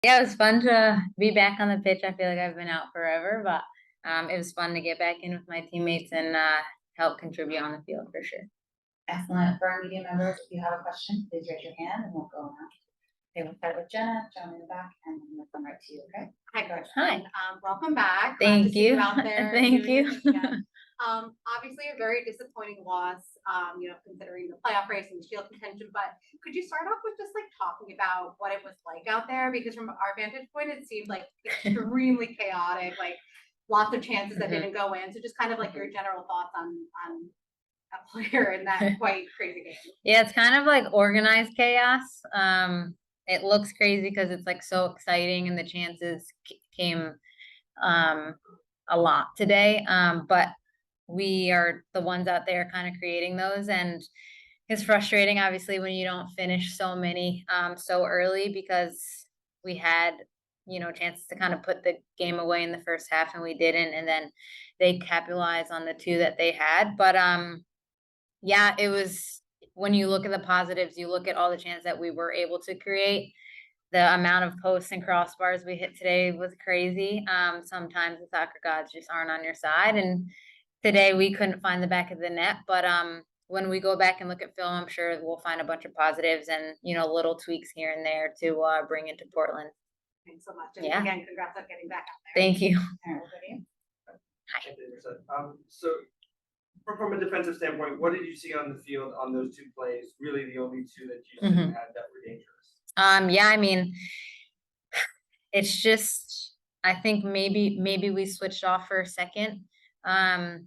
Yeah, it was fun to be back on the pitch. I feel like I've been out forever, but it was fun to get back in with my teammates and help contribute on the field for sure. Excellent. For our media members, if you have a question, please raise your hand and we'll go around. Okay, we'll start with Jenna, John in the back, and then we'll come right to you, okay? Hi, Coach. Hi. Welcome back. Thank Glad to see you. you out there. Thank doing your you. thing again. Obviously a very disappointing loss, considering the playoff race and the shield contention, but could you start off with just like talking about what it was like out there? Because from our vantage point, it seemed like extremely chaotic, like lots of chances that didn't go in. So just kind of like your general thoughts on a player in that quite crazy game. Yeah, it's kind of like organized chaos. It looks crazy because it's like so exciting and the chances came a lot today. But we are the ones out there kind of creating those, and it's frustrating obviously when you don't finish so many so early, because we had chances to kind of put the game away in the first half and we didn't, and then they capitalized on the two that they had. But yeah, it was, when you look at the positives, you look at all the chances that we were able to create. The amount of posts and crossbars we hit today was crazy. Sometimes the soccer gods just aren't on your side, and today we couldn't find the back of the net. But when we go back and look at film, I'm sure we'll find a bunch of positives and little tweaks here and there to bring into Portland. Thanks so much. And Yeah. again, congrats on getting back out there. Thank you. So from a defensive standpoint, what did you see on the field on those two plays? Really the only two that you had that were dangerous. Yeah, I mean, it's just, I think maybe we switched off for a second. And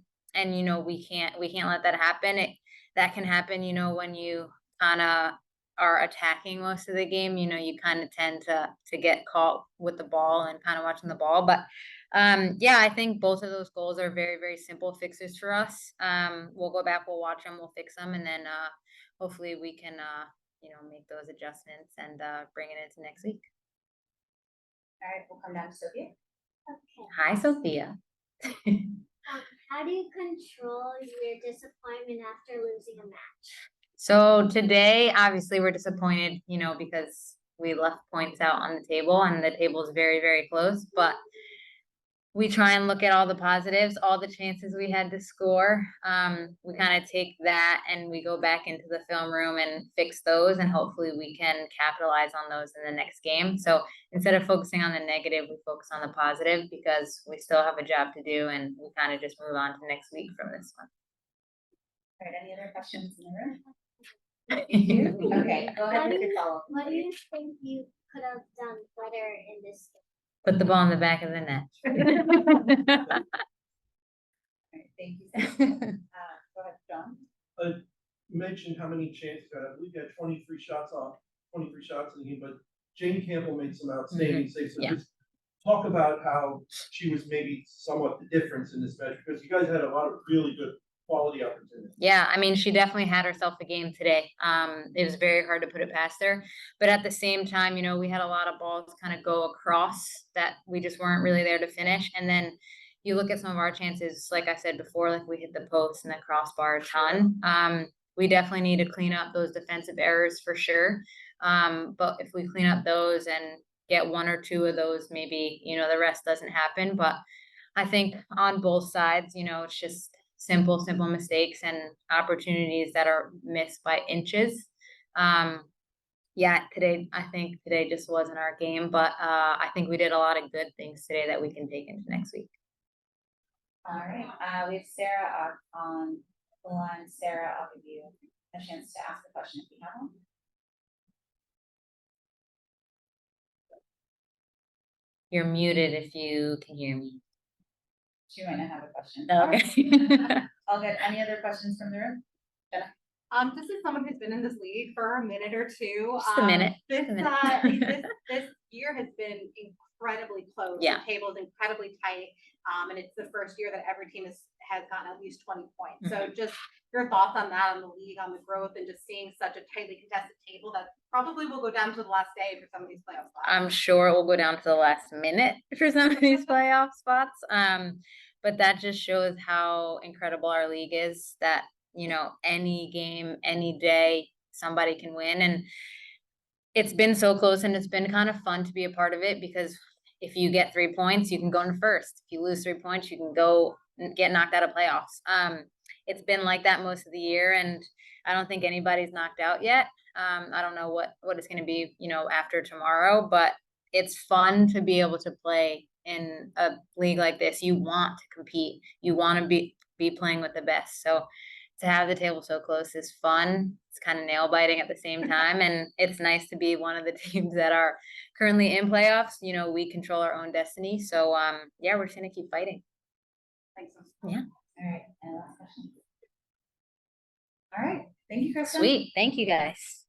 we can't let that happen. That can happen, when you kind of are attacking most of the game. You kind of tend to get caught with the ball and kind of watching the ball. But yeah, I think both of those goals are very, very simple fixes for us. We'll go back, we'll watch them, we'll fix them, and then hopefully we can make those adjustments and bring it into next week. All right, we'll come down to Sophia. Okay. Hi, Sophia. How do you control your disappointment after losing a match? So today, obviously, we're disappointed, because we left points out on the table, and the table is very, very close. But we try and look at all the positives, all the chances we had to score. We kind of take that and we go back into the film room and fix those, and hopefully we can capitalize on those in the next game. So instead of focusing on the negative, we focus on the positive, because we still have a job to do, and we kind of just move on to next week from this one. All right, any other questions in the room? Okay, go ahead with your follow-up. What do you think you could have done better in this game? Put the ball in the back of the net. All right, thank you. Go ahead, John. You mentioned how many chances you had. I believe you had 23 shots in the game, but Jane Campbell made some outstanding saves. So just talk about how she was maybe somewhat the difference in this match, because you guys had a lot of really good quality opportunities. Yeah, I mean, she definitely had herself a game today. It was very hard to put it past her, but at the same time, we had a lot of balls kind of go across that we just weren't really there to finish. And then you look at some of our chances, like I said before, like we hit the post and the crossbar a ton. We definitely need to clean up those defensive errors for sure. But if we clean up those and get one or two of those, maybe, the rest doesn't happen. But I think on both sides, it's just simple mistakes and opportunities that are missed by inches. Yeah, I think today just wasn't our game, but I think we did a lot of good things today that we can take into next week. All right, we have Sarah on the line. Sarah, I'll give you a chance to ask a question if you have one. You're muted if you can hear me. She might not have a question. Okay. All good. Any other questions from the room? Jenna? This is someone who's been in this league for a minute or two. Just a minute. This year has been incredibly close. Yeah. The table is incredibly tight. And it's the first year that every team has gotten at least 20 points. So just your thoughts on that, on the league, on the growth, and just seeing such a tightly contested table that probably will go down to the last day for some of these playoff spots. I'm sure it will go down to the last minute for some of these playoff spots. But that just shows how incredible our league is, that, any game, any day, somebody can win. And it's been so close and it's been kind of fun to be a part of it because if you get 3 points, you can go in first. If you lose 3 points, you can go and get knocked out of playoffs. It's been like that most of the year, and I don't think anybody's knocked out yet. I don't know what it's going to be, after tomorrow, but it's fun to be able to play in a league like this. You want to compete. You want to be playing with the best. So to have the table so close is fun. It's kind of nail biting at the same time. And it's nice to be one of the teams that are currently in playoffs. We control our own destiny. So yeah, we're just gonna keep fighting. Thanks. Yeah. All right, and last question. All right, thank you, Kristen. Sweet. Thank you guys.